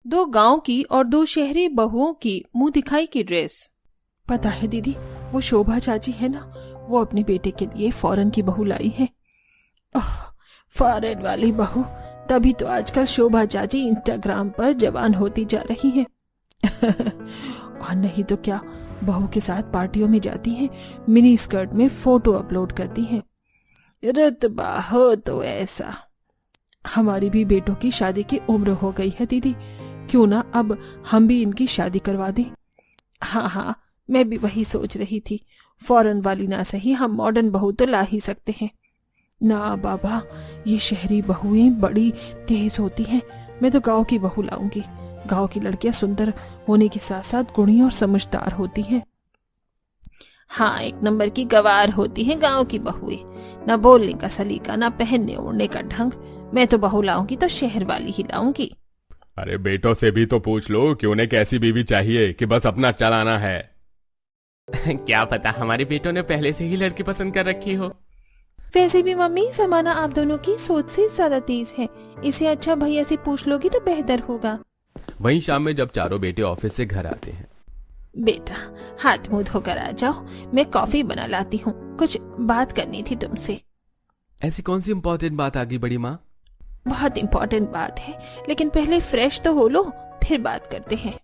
2 गांव की और 2 शहरी बहुओं की मुंह दिखाई की ड्रेस। पता है दीदी, वो शोभा चाची है ना, वो अपने बेटे के लिए फॉरेन की बहू लाई है। फॉरेन वाली बहू, तभी तो आजकल शोभा चाची इंस्टाग्राम पर जवान होती जा रही है। और नहीं तो क्या, बहू के साथ पार्टियों में जाती हैं, मिनी स्कर्ट में फोटो अपलोड करती हैं। रुतबा हो तो ऐसा। हमारी भी बेटों की शादी की उम्र हो गई है दीदी, क्यों ना अब हम भी इनकी शादी करवा दें। हाँ, मैं भी वही सोच रही थी, फॉरेन वाली ना सही, हम मॉडर्न बहू तो ला ही सकते हैं। ना बाबा, ये शहरी बहुएं बड़ी तेज होती हैं, मैं तो गांव की बहू लाऊंगी। गांव की लड़कियां सुंदर होने के साथ साथ गुणी और समझदार होती हैं। हाँ, 1 नंबर की गवार होती है गांव की बहुएं, ना बोलने का सलीका, ना पहनने ओढ़ने का ढंग। मैं तो बहू लाऊंगी तो शहर वाली ही लाऊंगी। अरे बेटों से भी तो पूछ लो कि उन्हें कैसी बीवी चाहिए कि बस अपना चलाना है। क्या पता हमारे बेटों ने पहले से ही लड़की पसंद कर रखी हो। वैसे भी मम्मी, जमाना आप दोनों की सोच से ज्यादा तेज है, इसे अच्छा भैया से पूछ लोगी तो बेहतर होगा। वहीं शाम में जब चारों बेटे ऑफिस से घर आते हैं। बेटा, हाथ मुंह धोकर आ जाओ, मैं कॉफी बना लाती हूँ, कुछ बात करनी थी तुमसे। ऐसी कौन सी इम्पोर्टेंट बात आ गई बड़ी माँ? बहुत इम्पोर्टेंट बात है, लेकिन पहले फ्रेश तो हो लो, फिर बात करते हैं।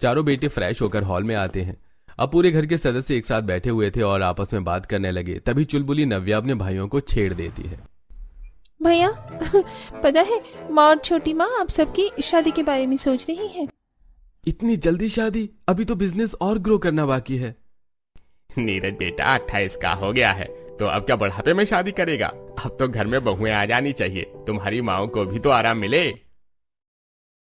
चारों बेटे फ्रेश होकर हॉल में आते हैं। अब पूरे घर के सदस्य एक साथ बैठे हुए थे और आपस में बात करने लगे। तभी चुलबुली नव्या अपने भाइयों को छेड़ देती है। भैया, पता है माँ और छोटी माँ आप सबकी शादी के बारे में सोच रही है। इतनी जल्दी शादी? अभी तो बिजनेस और ग्रो करना बाकी है। नीरज बेटा 28 का हो गया है, तो अब क्या बुढ़ापे में शादी करेगा? अब तो घर में बहुएं आ जानी चाहिए, तुम्हारी माओ को भी तो आराम मिले।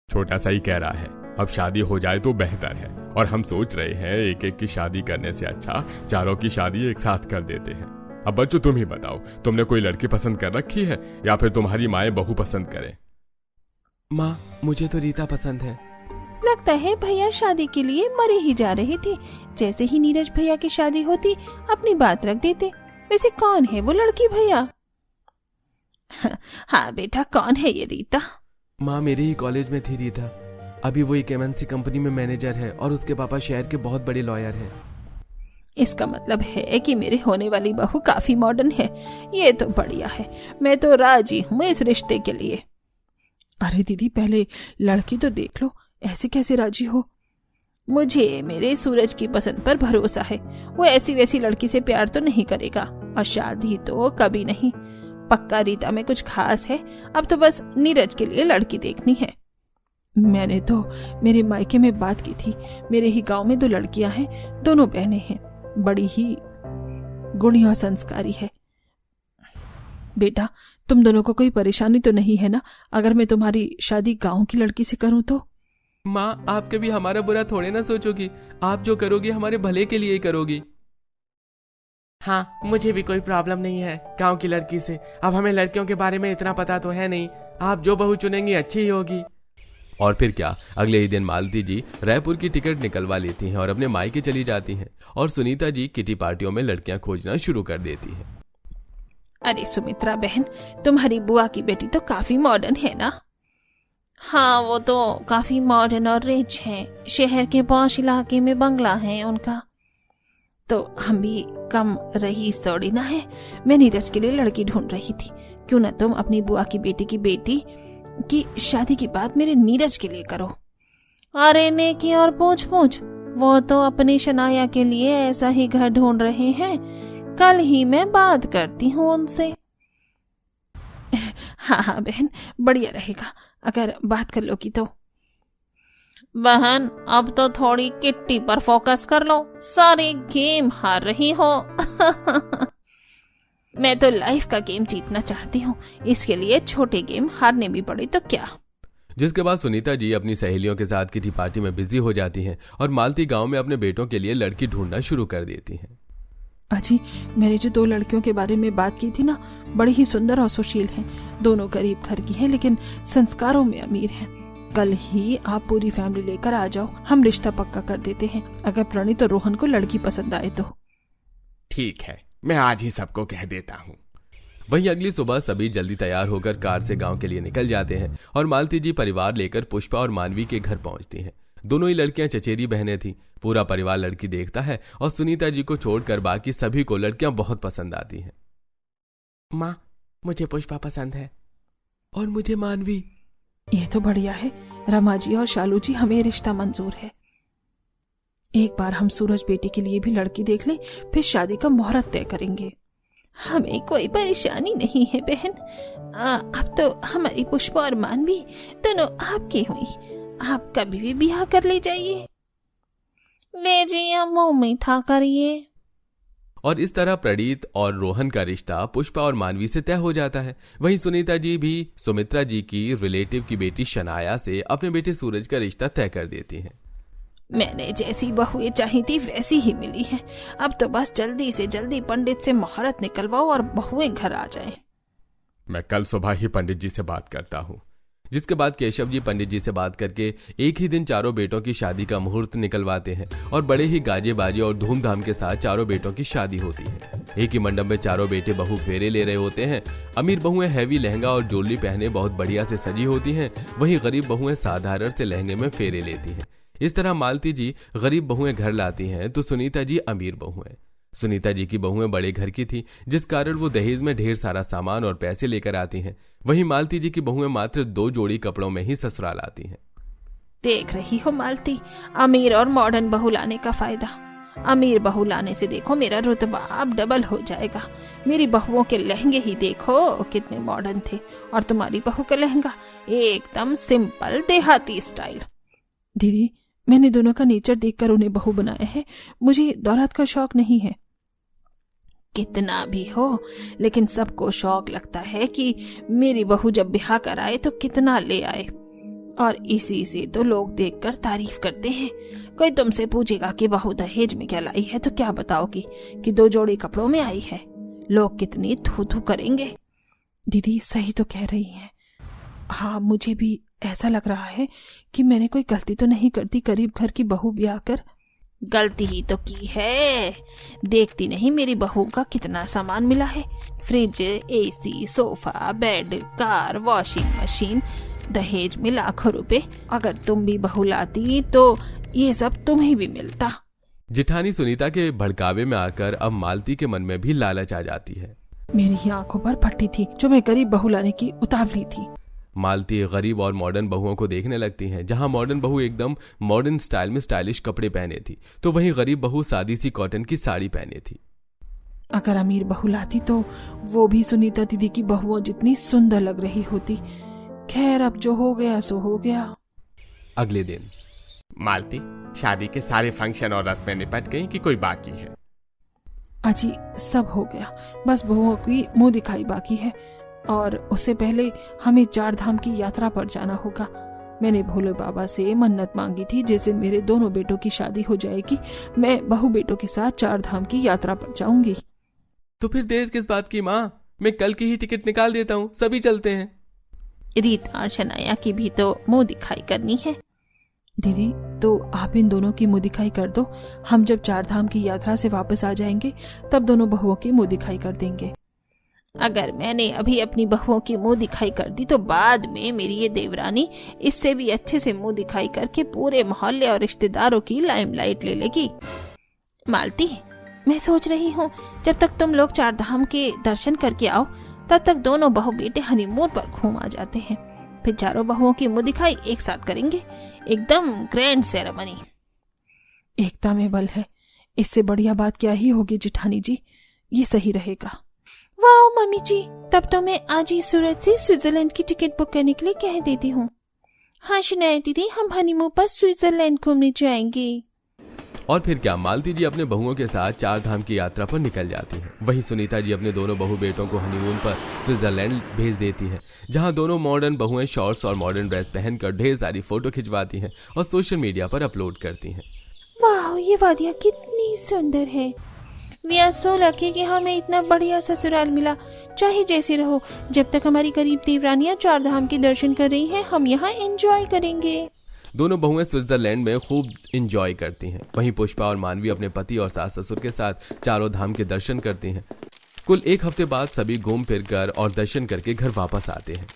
छोटा सा ही कह रहा है, अब शादी हो जाए तो बेहतर है। और हम सोच रहे हैं एक एक की शादी करने से अच्छा चारों की शादी एक साथ कर देते हैं। अब बच्चों तुम ही बताओ, तुमने कोई लड़की पसंद कर रखी है या फिर तुम्हारी माएं बहू पसंद करें? माँ, मुझे तो रीता पसंद है। लगता है भैया शादी के लिए मरे ही जा रहे थे। जैसे ही नीरज भैया की शादी होती अपनी बात रख देते। वैसे कौन है वो लड़की भैया? हाँ बेटा, कौन है ये रीता? माँ, मेरे ही कॉलेज में थी रीता। अभी वो एक MNC कंपनी में मैनेजर है और उसके पापा शहर के बहुत बड़े लॉयर हैं। इसका मतलब है कि मेरे होने वाली बहू काफी मॉडर्न है। ये तो बढ़िया है, मैं तो राजी हूँ इस रिश्ते के लिए। अरे दीदी, पहले लड़की तो देख लो, ऐसे कैसे राजी हो? मुझे मेरे सूरज की पसंद पर भरोसा है, वो ऐसी वैसी लड़की से प्यार तो नहीं करेगा, और शादी तो कभी नहीं। पक्का रीता में कुछ खास है, अब तो बस नीरज के लिए लड़की देखनी है। मैंने तो मेरे मायके में बात की थी, मेरे ही गांव में 2 लड़कियां हैं, दोनों बहनें हैं, बड़ी ही गुणी और संस्कारी है। बेटा, तुम दोनों को कोई परेशानी तो नहीं है ना अगर मैं तुम्हारी शादी गांव की लड़की से करूं तो? माँ, आप कभी हमारा बुरा थोड़े ना सोचोगी। आप जो करोगी हमारे भले के लिए ही करोगी। हाँ, मुझे भी कोई प्रॉब्लम नहीं है गांव की लड़की से। अब हमें लड़कियों के बारे में इतना पता तो है नहीं। आप जो बहू चुनेंगी अच्छी ही होगी। और फिर क्या, अगले ही दिन मालती जी रायपुर की टिकट निकलवा लेती हैं और अपने मायके चली जाती हैं। और सुनीता जी किटी पार्टियों में लड़कियां खोजना शुरू कर देती हैं। अरे सुमित्रा बहन, तुम्हारी बुआ की बेटी तो काफी मॉडर्न है ना? हाँ, वो तो काफी मॉडर्न और रिच है। शहर के पॉश इलाके में बंगला है उनका। तो हम भी कम रईस थोड़ी ना है। मैं नीरज के लिए लड़की ढूंढ रही थी, क्यों ना तुम अपनी बुआ की बेटी की शादी की बात मेरे नीरज के लिए करो। अरे नेकी और पूछ वो तो अपनी शनाया के लिए ऐसा ही घर ढूंढ रहे हैं। कल ही मैं बात करती हूँ उनसे। हाँ बहन, बढ़िया रहेगा अगर बात कर लोगी तो। बहन, अब तो थोड़ी किट्टी पर फोकस कर लो, सारे गेम हार रही हो। मैं तो लाइफ का गेम जीतना चाहती हूँ, इसके लिए छोटे गेम हारने भी पड़े तो क्या। जिसके बाद सुनीता जी अपनी सहेलियों के साथ किटी पार्टी में बिजी हो जाती हैं और मालती गांव में अपने बेटों के लिए लड़की ढूंढना शुरू कर देती हैं। अजी, मैंने जो 2 लड़कियों के बारे में बात की थी ना, बड़ी ही सुंदर और सुशील हैं। दोनों गरीब घर की हैं, लेकिन संस्कारों में अमीर हैं। कल ही आप पूरी फैमिली लेकर आ जाओ, हम रिश्ता पक्का कर देते हैं, अगर प्रणीत और रोहन को लड़की पसंद आए तो। ठीक है, मैं आज ही सबको कह देता हूँ। वहीं अगली सुबह सभी जल्दी तैयार होकर कार से गांव के लिए निकल जाते हैं और मालती जी परिवार लेकर पुष्पा और मानवी के घर पहुंचती हैं। दोनों ही लड़कियां चचेरी बहनें थीं। पूरा परिवार लड़की देखता है और सुनीता जी को छोड़कर बाकी सभी को लड़कियां बहुत पसंद आती हैं। माँ, मुझे पुष्पा पसंद है। और मुझे मानवी। ये तो बढ़िया है। रमा जी और शालू जी, हमें रिश्ता मंजूर है। एक बार हम सूरज बेटी के लिए भी लड़की देख लें, फिर शादी का मुहूर्त तय करेंगे। हमें कोई परेशानी नहीं है बहन। अब तो हमारी पुष्पा और मानवी दोनों आपकी हुई। आप कभी भी ब्याह कर ले जाइए। ले जाइए, मुंह मीठा करिए। और इस तरह प्रणीत और रोहन का रिश्ता पुष्पा और मानवी से तय हो जाता है। वहीं सुनीता जी भी सुमित्रा जी की रिलेटिव की बेटी शनाया से अपने बेटे सूरज का रिश्ता तय कर देती हैं। मैंने जैसी बहुएं चाही थी वैसी ही मिली हैं। अब तो बस जल्दी से जल्दी पंडित से मुहूर्त निकलवाओ और बहुएं घर आ जाएं। मैं कल सुबह ही पंडित जी से बात करता हूँ। जिसके बाद केशव जी पंडित जी से बात करके एक ही दिन चारों बेटों की शादी का मुहूर्त निकलवाते हैं और बड़े ही गाजे बाजे और धूमधाम के साथ चारों बेटों की शादी होती है। एक ही मंडप में चारों बेटे बहू फेरे ले रहे होते हैं। अमीर बहुएं हैवी लहंगा और ज्वेलरी पहने बहुत बढ़िया से सजी होती हैं, वहीं गरीब बहुएं साधारण से लहंगे में फेरे लेती हैं। इस तरह मालती जी गरीब बहुएं घर लाती हैं तो सुनीता जी अमीर बहुएं। सुनीता जी की बहुएं बड़े घर की थी, जिस कारण वो दहेज में ढेर सारा सामान और पैसे लेकर आती हैं। वहीं मालती जी की बहुएं मात्र 2 जोड़ी कपड़ों में ही ससुराल आती हैं। देख रही हो मालती, अमीर और मॉडर्न बहू लाने का फायदा। अमीर बहू लाने से देखो मेरा रुतबा अब डबल हो जाएगा। मेरी बहुओं के लहंगे ही देखो कितने मॉडर्न थे, और तुम्हारी बहू का लहंगा एकदम सिंपल देहाती स्टाइल। दीदी, मैंने दोनों का नेचर देखकर उन्हें बहू बनाया है। मुझे दौलत का शौक नहीं है। कितना भी हो, लेकिन सबको शौक लगता है कि मेरी बहू जब ब्याह कराए तो कितना ले आए, और इसी से तो लोग देखकर तारीफ करते हैं। कोई तुमसे पूछेगा कि बहू दहेज में क्या लाई है तो क्या बताओगी कि 2 जोड़ी कपड़ों में आई है। लोग कितनी थू थू करेंगे। दीदी सही तो कह रही हैं। हाँ, मुझे भी ऐसा लग रहा है कि मैंने कोई गलती तो नहीं कर दी गरीब घर की बहू ब्याह कर। गलती ही तो की है। देखती नहीं मेरी बहू का कितना सामान मिला है। Fridge, AC, sofa, bed, car, washing machine, दहेज में लाखों रुपए। अगर तुम भी बहू लाती तो ये सब तुम्हें भी मिलता। जिठानी सुनीता के भड़कावे में आकर अब मालती के मन में भी लालच आ जाती है। मेरी ही आंखों पर पट्टी थी जो मैं गरीब बहू लाने की उतावली थी। मालती गरीब और मॉडर्न बहुओं को देखने लगती हैं। जहां मॉडर्न बहू एकदम मॉडर्न स्टाइल में स्टाइलिश कपड़े पहने थी, तो वहीं गरीब बहू सादी सी कॉटन की साड़ी पहने थी। अगर अमीर बहू लाती तो वो भी सुनीता दीदी की बहुओं जितनी सुंदर लग रही होती। खैर, अब जो हो गया सो हो गया। अगले दिन मालती, शादी के सारे फंक्शन और रस्में निपट गई कि कोई बाकी है? अजी, सब हो गया, बस बहुओं की मुंह दिखाई बाकी है। और उससे पहले हमें 4 धाम की यात्रा पर जाना होगा। मैंने भोले बाबा से मन्नत मांगी थी, जिस दिन मेरे दोनों बेटों की शादी हो जाएगी मैं बहू बेटों के साथ 4 धाम की यात्रा पर जाऊंगी। तो फिर देर किस बात की माँ? मैं कल की ही टिकट निकाल देता हूँ, सभी चलते हैं। रीता और शनाया की भी तो मुंह दिखाई करनी है। दीदी, तो आप इन दोनों की मुंह दिखाई कर दो। हम जब 4 धाम की यात्रा से वापस आ जाएंगे तब दोनों बहुओं की मुंह दिखाई कर देंगे। अगर मैंने अभी अपनी बहुओं की मुंह दिखाई कर दी तो बाद में मेरी ये देवरानी इससे भी अच्छे से मुंह दिखाई करके पूरे मोहल्ले और रिश्तेदारों की लाइमलाइट ले लेगी। मालती, मैं सोच रही हूँ जब तक तुम लोग 4 धाम के दर्शन करके आओ तब तक दोनों बहू बेटे हनीमून पर घूम आ जाते हैं। फिर चारों बहुओं की मुंह दिखाई एक साथ करेंगे, एकदम ग्रैंड सेरेमनी। एकता में बल है, इससे बढ़िया बात क्या ही होगी जिठानी जी। ये सही रहेगा। वाह मम्मी जी, तब तो मैं आज ही सूरत से स्विट्जरलैंड की टिकट बुक करने के लिए कह देती हूँ। हाँ शनाया दीदी, हम हनीमून पर स्विट्जरलैंड घूमने जाएंगे। और फिर क्या, मालती जी अपने बहुओं के साथ 4 धाम की यात्रा पर निकल जाती हैं। वहीं सुनीता जी अपने दोनों बहू बेटों को हनीमून पर स्विट्जरलैंड भेज देती हैं, जहां दोनों मॉडर्न बहुएं शॉर्ट्स और मॉडर्न ड्रेस पहनकर ढेर सारी फोटो खिंचवाती हैं और सोशल मीडिया पर अपलोड करती हैं। वाह, ये वादियाँ कितनी सुंदर है। वी आर सो लकी कि हमें इतना बढ़िया ससुराल मिला। चाहे जैसे रहो, जब तक हमारी गरीब देवरानियां 4 धाम के दर्शन कर रही हैं, हम यहाँ एंजॉय करेंगे। दोनों बहुएं स्विट्जरलैंड में खूब एंजॉय करती हैं। वहीं पुष्पा और मानवी अपने पति और सास ससुर के साथ चारों धाम के दर्शन करती हैं। कुल एक हफ्ते बाद सभी घूम फिर कर और दर्शन करके घर वापस आते हैं।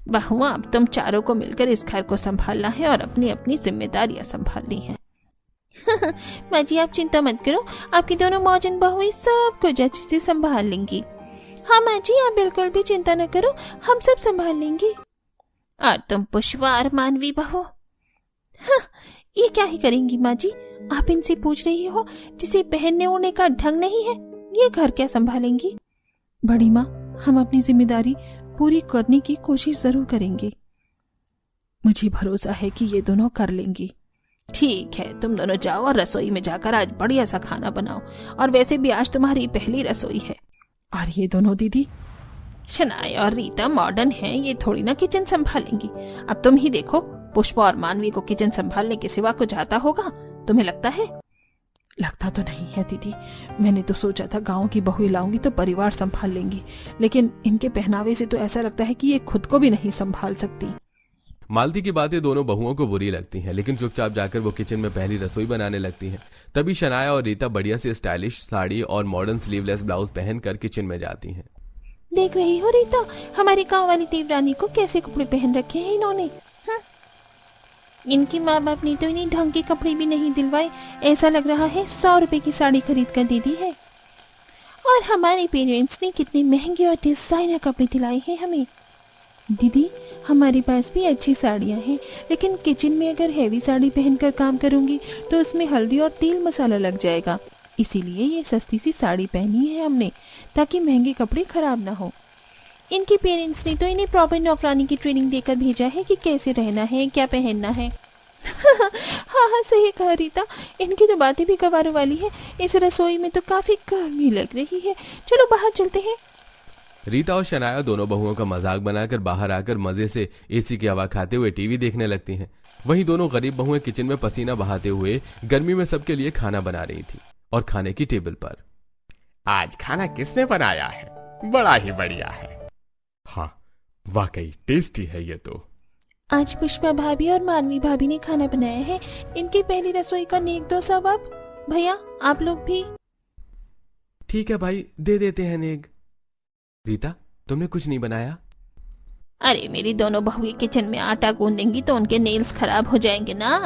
बहुआ, अब तुम चारों को मिलकर इस घर को संभालना है और अपनी अपनी जिम्मेदारियां संभालनी है। माँ जी, आप चिंता मत करो, आपकी दोनों मौजन बहुएं सब कुछ अच्छे से संभाल लेंगी। हाँ माँ जी, आप बिल्कुल भी चिंता न करो, हम सब संभाल लेंगी। और तुम पुष्पा और मानवी बहू, हाँ, ये क्या ही करेंगी माँ जी? आप इनसे पूछ रही हो जिसे पहनने ओढ़ने का ढंग नहीं है, ये घर क्या संभालेंगी? बड़ी माँ, हम अपनी जिम्मेदारी पूरी करने की कोशिश जरूर करेंगे। मुझे भरोसा है कि ये दोनों कर लेंगी। ठीक है, तुम दोनों जाओ और रसोई में जाकर आज बढ़िया सा खाना बनाओ। और वैसे भी आज तुम्हारी पहली रसोई है। और ये दोनों दीदी? शनाया और रीता मॉडर्न हैं, ये थोड़ी ना किचन संभालेंगी। अब तुम ही देखो, पुष्पा और मानवी को किचन संभालने के सिवा कुछ आता होगा? तुम्हें लगता है? लगता तो नहीं है दीदी। मैंने तो सोचा था गांव की बहुएं लाऊंगी तो परिवार संभाल लेंगी, लेकिन इनके पहनावे से तो ऐसा लगता है कि ये खुद को भी नहीं संभाल सकती। मालती की बातें दोनों बहुओं को बुरी लगती हैं, लेकिन चुपचाप जाकर वो किचन में पहली रसोई बनाने लगती हैं। तभी शनाया और रीता बढ़िया से स्टाइलिश साड़ी और मॉडर्न स्लीवलेस ब्लाउज पहनकर किचन में जाती हैं। देख रही हो रीता, हमारी गांव वाली देवरानी को कैसे कपड़े पहन रखे हैं इन्होंने। इनकी माँ बाप ने तो इन्हें ढंग के कपड़े भी नहीं दिलवाए, ऐसा लग रहा है 100 रुपए की साड़ी खरीद कर दे दी है। और हमारे पेरेंट्स ने कितने महंगे और डिजाइनर कपड़े दिलाए हैं हमें। दीदी, हमारे पास भी अच्छी साड़ियाँ हैं, लेकिन किचन में अगर हैवी साड़ी पहनकर काम करूंगी तो उसमें हल्दी और तेल मसाला लग जाएगा। इसीलिए ये सस्ती सी साड़ी पहनी है हमने, ताकि महंगे कपड़े खराब ना हो। इनके पेरेंट्स ने तो इन्हें प्रॉपर नौकरानी की ट्रेनिंग देकर भेजा है कि कैसे रहना है, क्या पहनना है। हाँ हाँ, सही कहा रीता, इनकी तो बातें भी गवारों वाली है। इस रसोई में तो काफी गर्मी लग रही है, चलो बाहर चलते हैं। रीता और शनाया दोनों बहुओं का मजाक बनाकर बाहर आकर मजे से एसी की हवा खाते हुए टीवी देखने लगती हैं। वहीं दोनों गरीब बहुएं किचन में पसीना बहाते हुए गर्मी में सबके लिए खाना बना रही थी। और खाने की टेबल पर आज खाना किसने बनाया है? बड़ा ही बढ़िया है। हाँ, वाकई टेस्टी है ये तो। आज पुष्पा भाभी और मानवी भाभी ने खाना बनाया है। इनकी पहली रसोई का नेक दो सबब। भैया, आप लोग भी। ठीक है भाई, दे देते हैं नेग। रीता, तुमने कुछ नहीं बनाया? अरे मेरी दोनों बहुएं किचन में आटा गूंदेंगी तो उनके नेल्स खराब हो जाएंगे ना,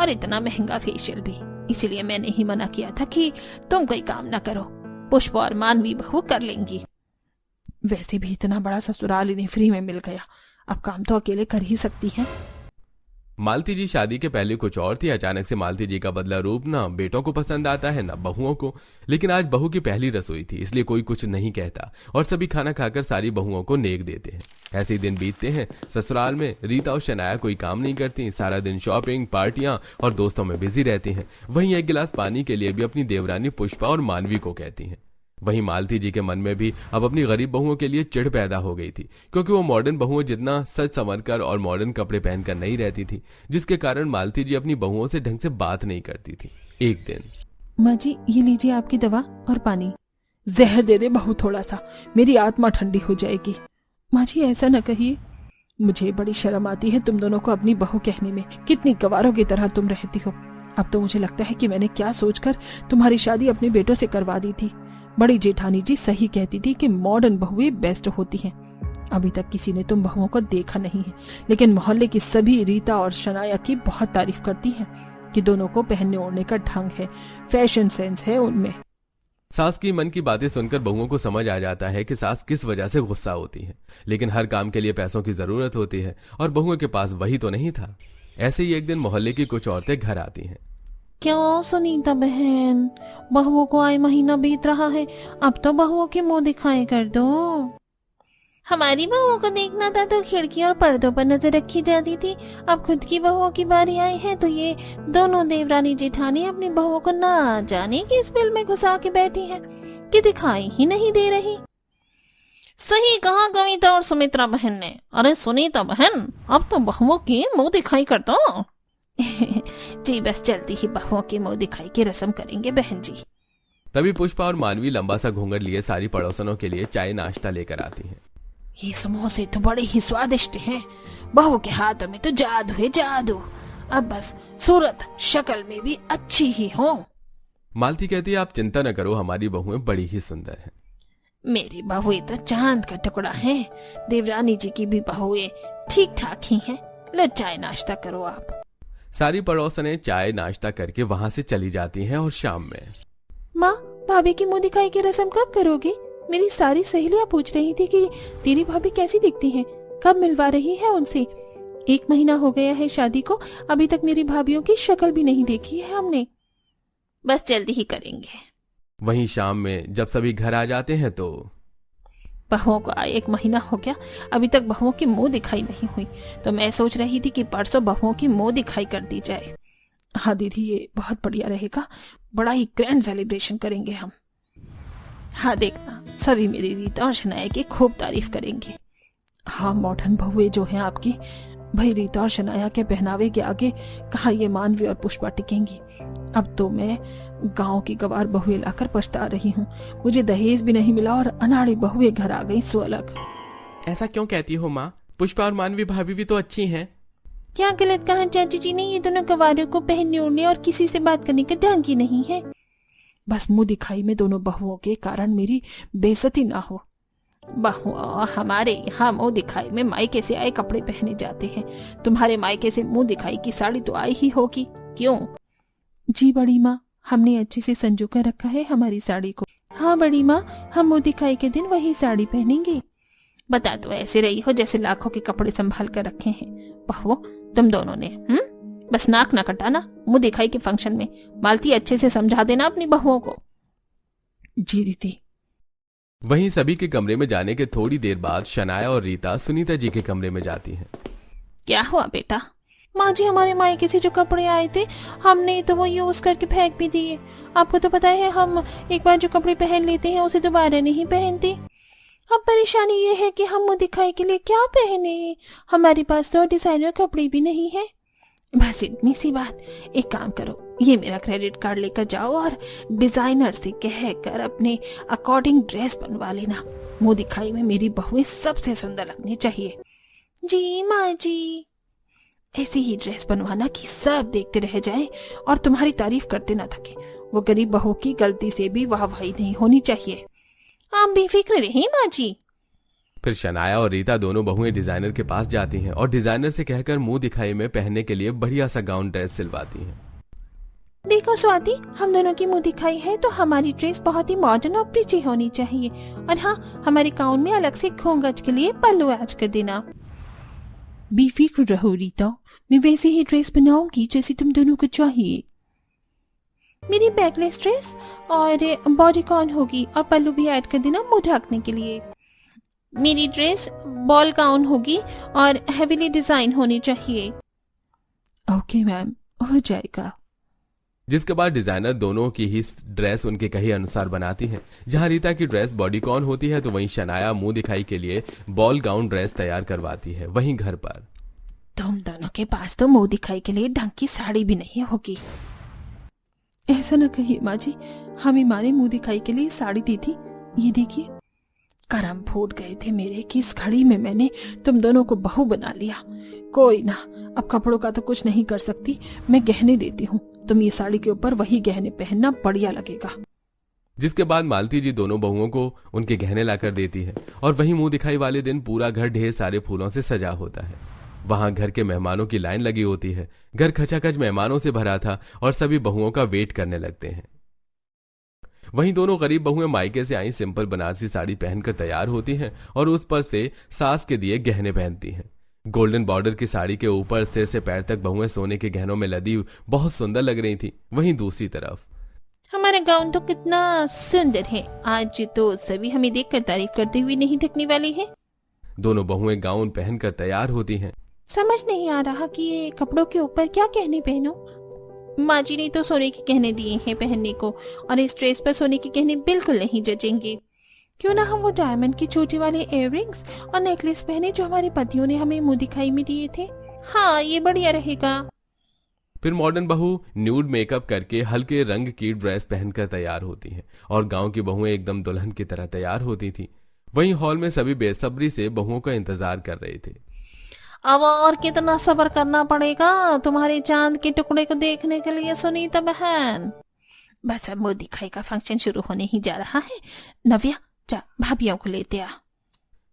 और इतना महंगा फेशियल भी। इसीलिए मैंने ही मना किया था कि तुम कोई काम ना करो, पुष्पा और मानवी बहू कर लेंगी। वैसे भी इतना बड़ा ससुराल इन्हें फ्री में मिल गया, अब काम तो अकेले कर ही सकती हैं। मालती जी शादी के पहले कुछ और थी। अचानक से मालती जी का बदला रूप ना बेटों को पसंद आता है ना बहुओं को। लेकिन आज बहू की पहली रसोई थी, इसलिए कोई कुछ नहीं कहता और सभी खाना खाकर सारी बहुओं को नेक देते हैं। ऐसे ही दिन बीतते हैं। ससुराल में रीता और शनाया कोई काम नहीं करती, सारा दिन शॉपिंग, पार्टियां और दोस्तों में बिजी रहती हैं। वहीं एक गिलास पानी के लिए भी अपनी देवरानी पुष्पा और मानवी को कहती हैं। वहीं मालती जी के मन में भी अब अपनी गरीब बहुओं के लिए चिढ़ पैदा हो गई थी, क्योंकि वो मॉडर्न बहुओं जितना सच संवरकर और मॉडर्न कपड़े पहनकर नहीं रहती थी, जिसके कारण मालती जी अपनी बहुओं से ढंग से बात नहीं करती थी। एक दिन, माँ जी, ये लीजिए आपकी दवा और पानी। जहर दे दे बहू थोड़ा सा, मेरी आत्मा ठंडी हो जाएगी। माँ जी, ऐसा न कहिए, मुझे बड़ी शर्म आती है तुम दोनों को अपनी बहू कहने में। कितनी गवारों की तरह तुम रहती हो। अब तो मुझे लगता है कि मैंने क्या सोचकर तुम्हारी शादी अपने बेटों से करवा दी थी। बड़ी जेठानी जी सही कहती थी कि मॉडर्न बहुएं बेस्ट होती हैं। अभी तक किसी ने तुम बहुओं को देखा नहीं है, लेकिन मोहल्ले की सभी रीता और शनाया की बहुत तारीफ करती हैं कि दोनों को पहनने ओढ़ने का ढंग है, फैशन सेंस है उनमें। सास की मन की बातें सुनकर बहुओं को समझ आ जाता है कि सास किस वजह से गुस्सा होती है, लेकिन हर काम के लिए पैसों की जरूरत होती है और बहुओं के पास वही तो नहीं था। ऐसे ही एक दिन मोहल्ले की कुछ औरतें घर आती हैं। क्यों सुनीता बहन, बहुओं को आए महीना बीत रहा है, अब तो बहुओं के मुंह दिखाए कर दो। हमारी बहुओं को देखना था तो खिड़की और पर्दों पर नजर रखी जाती थी। अब खुद की बहुओं की बारी आई है तो ये दोनों देवरानी जेठानी अपनी बहुओं को ना जाने किस बिल में घुसा के बैठी हैं कि दिखाई ही नहीं दे रही। सही कहा कविता और सुमित्रा बहन ने। अरे सुनीता बहन, अब तो बहुओं के मुंह दिखाई कर दो। जी बस जल्दी ही बहुओं के मुंह दिखाई की रस्म करेंगे बहन जी। तभी पुष्पा और मानवी लंबा सा घूंघट लिए सारी पड़ोसनों के लिए चाय नाश्ता लेकर आती हैं। ये समोसे तो बड़े ही स्वादिष्ट हैं। बहू के हाथों में तो जादू है जादू। अब बस सूरत शक्ल में भी अच्छी ही हो। मालती कहती है, आप चिंता न करो, हमारी बहुएं बड़ी ही सुंदर हैं। मेरी बहुएं तो चांद का टुकड़ा है। देवरानी जी की भी बहुएं ठीक ठाक ही हैं। लो चाय नाश्ता करो आप। सारी पड़ोसनें चाय नाश्ता करके वहां से चली जाती हैं और शाम में माँ, भाभी की मुंह दिखाई की रस्म कब करोगी? मेरी सारी सहेलियां पूछ रही थी कि तेरी भाभी कैसी दिखती हैं, कब मिलवा रही है उनसे। 1 महीना हो गया है शादी को, अभी तक मेरी भाभीयों की शक्ल भी नहीं देखी है हमने। बस जल्दी ही करेंगे। वहीं शाम में जब सभी घर आ जाते हैं तो बहुओं को आए 1 महीना हो गया, अभी तक बहुओं की मुंह दिखाई नहीं हुई। तो मैं सोच रही थी कि परसों बहुओं की मुंह दिखाई कर दी जाए। हाँ दीदी, ये बहुत बढ़िया रहेगा, बड़ा ही ग्रैंड सेलिब्रेशन करेंगे हम। हाँ देखना, सभी मेरी रीता और शनाया की खूब तारीफ करेंगे। हाँ, मॉडर्न बहुएं जो हैं आपकी, भाई रीता और शनाया के पहनावे के आगे कहाँ ये मानवी और पुष्पा टिकेंगी। अब तो मैं गांव की गवार बहुएं लाकर पछता रही हूँ। मुझे दहेज भी नहीं मिला और अनाड़ी बहुएं घर आ गई सो अलग। ऐसा क्यों कहती हो माँ? पुष्पा और मानवी भाभी भी तो अच्छी हैं। क्या गलत कहा चाची जी ने? ये दोनों गवारों को पहनने ओढ़ने और किसी से बात करने का ढंग ही नहीं है। बस मुंह दिखाई में दोनों बहुओं के कारण मेरी बेइज्जती ना हो। बहुआ हमारे यहाँ मुंह दिखाई में मायके से आए कपड़े पहने जाते हैं। तुम्हारे मायके से मुंह दिखाई की साड़ी तो आई ही होगी, क्यों? जी बड़ी माँ, हमने अच्छे से संजो कर रखा है हमारी साड़ी को। हाँ बड़ी माँ, हम मुंह दिखाई के दिन वही साड़ी पहनेंगे। बता तो ऐसे रही हो जैसे लाखों के कपड़े संभाल कर रखे हैं। बहुओं, तुम दोनों ने बस नाक ना कटाना मुंह दिखाई के फंक्शन में। मालती, अच्छे से समझा देना अपनी बहुओं को। जी दीदी। वहीं सभी के कमरे में जाने के थोड़ी देर बाद शनाया और रीता सुनीता जी के कमरे में जाती हैं। क्या हुआ बेटा? माँ जी, हमारे मायके से जो कपड़े आए थे हमने तो वो यूज करके फेंक भी दिए। आपको तो पता है हम एक बार जो कपड़े पहन लेते हैं उसे दोबारा नहीं पहनते। अब परेशानी ये है कि हम मुंह दिखाई के लिए क्या पहने, हमारे पास तो डिजाइनर कपड़े भी नहीं है। बस इतनी सी बात। एक काम करो, ये मेरा क्रेडिट कार्ड लेकर जाओ और डिजाइनर से कहकर अपने अकॉर्डिंग ड्रेस बनवा लेना। मुंह दिखाई में मेरी बहुएं सबसे सुंदर लगनी चाहिए। जी माँ जी। ऐसी ही ड्रेस बनवाना कि सब देखते रह जाएं और तुम्हारी तारीफ करते ना थके। वो गरीब बहू की गलती से भी वाहवाही नहीं होनी चाहिए। आप बेफिक्र रहिए माँ जी। फिर शनाया और रीता दोनों बहुएं डिजाइनर के पास जाती हैं और डिजाइनर से कहकर मुंह दिखाई में पहनने के लिए बढ़िया सा गाउन ड्रेस सिलवाती हैं। देखो स्वाति, हम दोनों की मुंह दिखाई है तो हमारी ड्रेस बहुत ही मॉडर्न और प्रीची होनी चाहिए। और हाँ, हमारे गाउन में अलग से खोंगच के लिए पल्लू ऐड कर देना। बेफिक्र रहो रीता, मैं वैसे ही ड्रेस बनाऊंगी जैसी तुम दोनों को चाहिए। मेरी बैकलेस ड्रेस और बॉडीकॉन होगी और पल्लू भी ऐड कर देना मुंह ढकने के लिए। मेरी ड्रेस बॉल गाउन होगी और हेवीली डिजाइन होनी चाहिए। ओके मैम, हो जाएगा। जिसके बाद डिजाइनर दोनों की ही ड्रेस उनके कहे अनुसार बनाती है। जहां रीता की ड्रेस बॉडीकॉन होती है तो वहीं शनाया मुंह दिखाई के लिए बॉल गाउन ड्रेस तैयार करवाती है। वहीं घर पर तुम दोनों के पास तो मुंह दिखाई के लिए ढंग की साड़ी भी नहीं होगी। ऐसा न कहिए माँ जी, हमें माँ ने मुंह दिखाई के लिए साड़ी दी थी। ये देखिए, करम फूट गए थे मेरे कि इस घड़ी में मैंने तुम दोनों को बहू बना लिया। कोई ना, अब कपड़ों का तो कुछ नहीं कर सकती, मैं गहने देती हूँ। तुम ये साड़ी के ऊपर वही गहने पहनना, बढ़िया लगेगा। जिसके बाद मालती जी दोनों बहुओं को उनके गहने लाकर देती है और वहीं मुंह दिखाई वाले दिन पूरा घर ढेर सारे फूलों से सजा होता है। वहां घर के मेहमानों की लाइन लगी होती है। घर खचाखच मेहमानों से भरा था और सभी बहुओं का वेट करने लगते हैं। वहीं दोनों गरीब बहुएं मायके से आई सिंपल बनारसी साड़ी पहनकर तैयार होती हैं और उस पर से सास के दिए गहने पहनती हैं। गोल्डन बॉर्डर की साड़ी के ऊपर सिर से पैर तक बहुएं सोने के गहनों में लदी बहुत सुंदर लग रही थी। वहीं दूसरी तरफ हमारा गाउन तो कितना सुंदर है, आज तो सभी हमें देखकर तारीफ करते हुए नहीं थकने वाली है। दोनों बहुएं गाउन पहनकर तैयार होती हैं। समझ नहीं आ रहा कि ये कपड़ों के ऊपर क्या गहने पहनो। माँ जी ने तो सोने के गहने दिए हैं पहनने को और इस ड्रेस पर सोने के गहने बिल्कुल नहीं जचेंगे। क्यों ना हम वो डायमंड की छोटी वाले इयररिंग्स और नेकलेस पहने जो हमारे पतियों ने हमें मुंह दिखाई में दिए थे। हाँ, ये बढ़िया रहेगा। फिर मॉडर्न बहू न्यूड मेकअप करके हल्के रंग की ड्रेस पहनकर तैयार होती हैं और गांव की बहुएं एकदम दुल्हन की तरह तैयार होती थी। वहीं हॉल में सभी बेसब्री से बहुओं का इंतजार कर रहे थे। अब और कितना सब्र करना पड़ेगा तुम्हारे चांद के टुकड़े को देखने के लिए सुनीता बहन। बस अब मुंह दिखाई का फंक्शन शुरू होने ही जा रहा है। नव्या, जा भाभियों को लेते आ।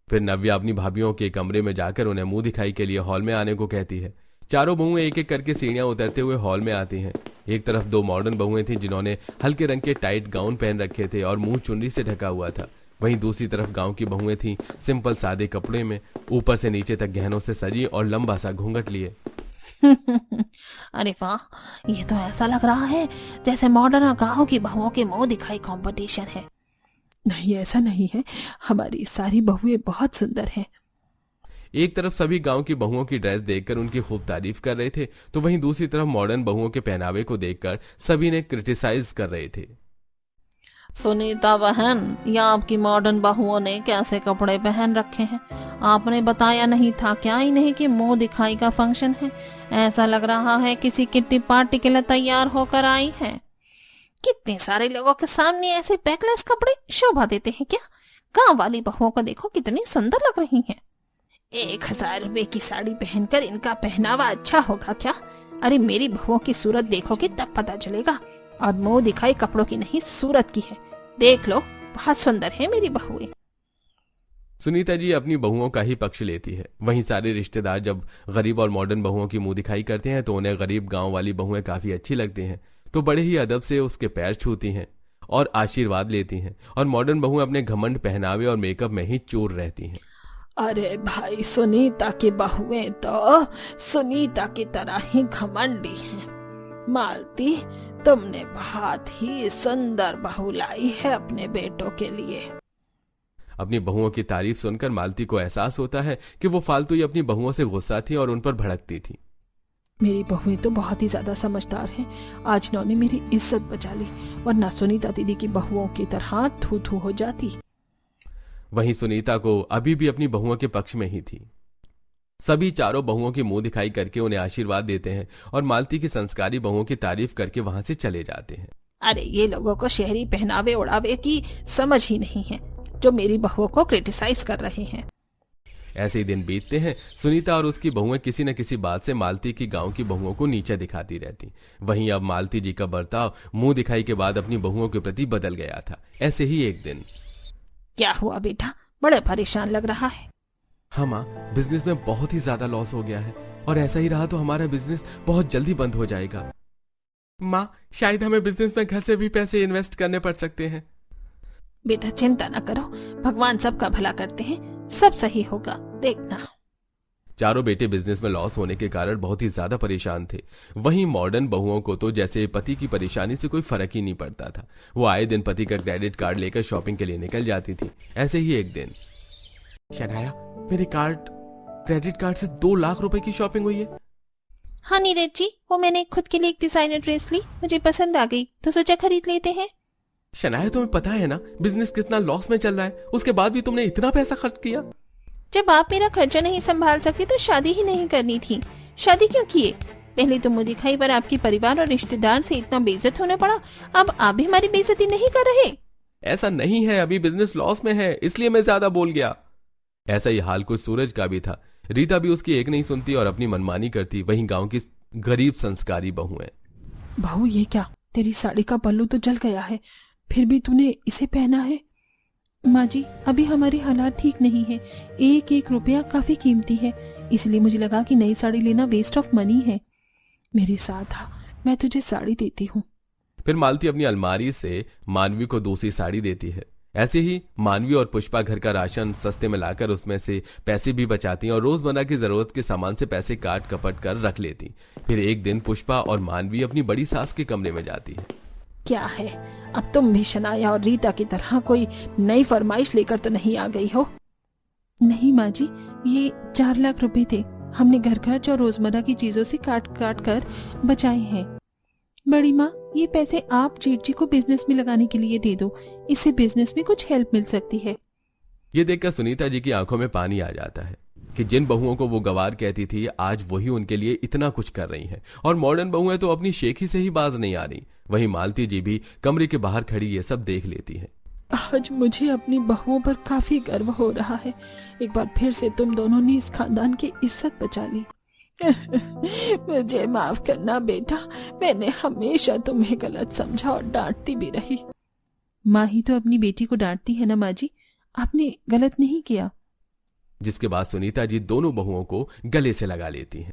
फिर नव्या अपनी भाभीियों के कमरे में जाकर उन्हें मुंह दिखाई के लिए हॉल में आने को कहती है। चारों बहुएं एक एक करके सीढ़ियां उतरते हुए हॉल में आती हैं। एक तरफ दो मॉडर्न बहुएं थीं जिन्होंने हल्के रंग के टाइट गाउन पहन रखे थे और मुंह चुनरी से ढका हुआ था। वहीं दूसरी तरफ गांव की बहुएं थीं सिंपल सादे कपड़े में, ऊपर से नीचे तक गहनों से सजी और लंबा सा घूंघट लिए। अरे वाह, ये तो ऐसा लग रहा है जैसे मॉडर्न गांव की बहुओं के मुंह दिखाई कंपटीशन है। नहीं, ऐसा नहीं है, हमारी सारी बहुएं बहुत सुंदर हैं। एक तरफ सभी गांव की बहुओं की ड्रेस देखकर उनकी खूब तारीफ कर रहे थे, तो वहीं दूसरी तरफ मॉडर्न बहुओं के पहनावे को देखकर सभी ने क्रिटिसाइज कर रहे थे। सुनीता बहन, या आपकी मॉडर्न बहुओं ने कैसे कपड़े पहन रखे हैं? आपने बताया नहीं था क्या इन्हें कि मुंह दिखाई का फंक्शन है? ऐसा लग रहा है किसी किट्टी पार्टी के लिए तैयार होकर आई है। कितने सारे लोगों के सामने ऐसे बैकलेस कपड़े शोभा देते हैं क्या? गांव वाली बहुओं को देखो कितनी सुंदर लग रही हैं। 1000 रुपए की साड़ी पहनकर इनका पहनावा अच्छा होगा क्या? अरे मेरी बहुओं की सूरत देखोगे तब पता चलेगा। और मुंह दिखाई कपड़ों की नहीं, सूरत की है। देख लो, बहुत सुंदर है मेरी बहुएं। सुनीता जी अपनी बहुओं का ही पक्ष लेती है। वहीं सारे रिश्तेदार जब गरीब और मॉडर्न बहुओं की मुंह दिखाई करते हैं तो उन्हें गरीब गांव वाली बहुएं काफी अच्छी लगती हैं, तो बड़े ही अदब से उसके पैर छूती हैं और आशीर्वाद लेती हैं। और मॉडर्न बहुएं अपने घमंड पहनावे और मेकअप में ही चूर रहती हैं। अरे भाई, सुनीता की बहुएं तो सुनीता की तरह ही घमंडी हैं। मालती, तुमने बहुत ही सुंदर बहू लाई है अपने बेटों के लिए। अपनी बहुओं की तारीफ सुनकर मालती को एहसास होता है कि वो फालतू ही अपनी बहुओं से गुस्सा थी और उन पर भड़कती थी। मेरी बहुएं तो बहुत ही ज्यादा समझदार हैं। आज इन्होंने मेरी इज्जत बचा ली, वरना सुनीता दीदी की बहुओं की तरह थू थू हो जाती। वहीं सुनीता को अभी भी अपनी बहुओं के पक्ष में ही थी। सभी चारों बहुओं की मुंह दिखाई करके उन्हें आशीर्वाद देते हैं और मालती की संस्कारी बहुओं की तारीफ करके वहां से चले जाते हैं। अरे ये लोगों को शहरी पहनावे उड़ावे की समझ ही नहीं है, जो मेरी बहुओं को क्रिटिसाइज कर रहे हैं। ऐसे ही दिन बीतते हैं। सुनीता और उसकी बहुएं किसी न किसी बात से मालती की गांव की बहुओं को नीचे दिखाती रहती। वहीं अब मालती जी का बर्ताव मुंह दिखाई के बाद अपनी बहुओं के प्रति बदल गया था। ऐसे ही एक दिन, क्या हुआ बेटा, बड़े परेशान लग रहा है? हाँ माँ, बिजनेस में बहुत ही ज्यादा लॉस हो गया है और ऐसा ही रहा तो हमारा बिजनेस बहुत जल्दी बंद हो जाएगा। माँ, शायद हमें बिजनेस में घर से भी पैसे इन्वेस्ट करने पड़ सकते हैं। बेटा चिंता न करो, भगवान सबका भला करते हैं, सब सही होगा, देखना। चारों बेटे बिजनेस में लॉस होने के कारण बहुत ही ज्यादा परेशान थे। वहीं मॉडर्न बहुओं को तो जैसे पति की परेशानी से कोई फर्क ही नहीं पड़ता था। वो आए दिन पति का क्रेडिट कार्ड लेकर शॉपिंग के लिए निकल जाती थी। ऐसे ही एक दिन, शनाया, मेरे क्रेडिट कार्ड से 2 लाख रुपए की शॉपिंग हुई है। हाँ नीरज जी, वो मैंने खुद के लिए एक डिजाइनर ड्रेस ली, मुझे पसंद आ गई तो सोचा खरीद लेते हैं। शनाया, तुम्हें पता है ना बिजनेस कितना लॉस में चल रहा है, उसके बाद भी तुमने इतना पैसा खर्च किया। जब आप मेरा खर्चा नहीं संभाल सकते तो शादी ही नहीं करनी थी। शादी क्यों किए? पहले तो मुंह दिखाई पर आपके परिवार और रिश्तेदार से इतना बेइज्जत होना पड़ा, अब आप भी हमारी बेइज्जती नहीं कर रहे। ऐसा नहीं है, अभी बिजनेस लॉस में है, इसलिए मैं ज्यादा बोल गया। ऐसा ही हाल कुछ सूरज का भी था। रीता भी उसकी एक नहीं सुनती और अपनी मनमानी करती। वहीं गांव की गरीब संस्कारी बहू है। बहू, ये क्या, तेरी साड़ी का पल्लू तो जल गया है, फिर भी तूने इसे पहना है? माँ जी, अभी हमारे हालात ठीक नहीं है, 1-1 रुपया काफी कीमती है, इसलिए मुझे लगा कि नई साड़ी लेना वेस्ट ऑफ मनी है। मेरे साथ आ, मैं तुझे साड़ी देती हूँ। फिर मालती अपनी अलमारी से मानवी को दूसरी साड़ी देती है। ऐसे ही मानवी और पुष्पा घर का राशन सस्ते में लाकर उसमें से पैसे भी बचाती और रोजमर्रा की जरूरत के सामान से पैसे काट कपट कर रख लेती। फिर एक दिन पुष्पा और मानवी अपनी बड़ी सास के कमरे में जाती है। क्या है, अब तुम भी शनाया और रीता की तरह कोई नई फरमाइश लेकर तो नहीं आ गई हो? नहीं माँ जी, ये 4 लाख रुपए थे, हमने घर खर्च और रोजमर्रा की चीजों से काट काट कर बचाए हैं। बड़ी माँ, ये पैसे आप जेठ जी को बिजनेस में लगाने के लिए दे दो, इससे बिजनेस में कुछ हेल्प मिल सकती है। ये देखकर सुनीता जी की आंखों में पानी आ जाता है कि जिन बहुओं को वो गवार कहती थी आज वही उनके लिए इतना कुछ कर रही हैं। और मॉडर्न बहुएं तो अपनी शेखी से ही बाज नहीं आ रही। वहीं मालती जी भी कमरे के बाहर खड़ी ये सब देख लेती है। आज मुझे अपनी बहुओं पर काफी गर्व हो रहा है। एक बार फिर से तुम दोनों ने इस खानदान की इज्जत बचा ली। मुझे माफ करना बेटा, मैंने हमेशा तुम्हें गलत समझा और डांटती भी रही। माँ ही तो अपनी बेटी को डांटती है ना माँ जी, आपने गलत नहीं किया। जिसके बाद सुनीता जी दोनों बहुओं को गले से लगा लेती हैं।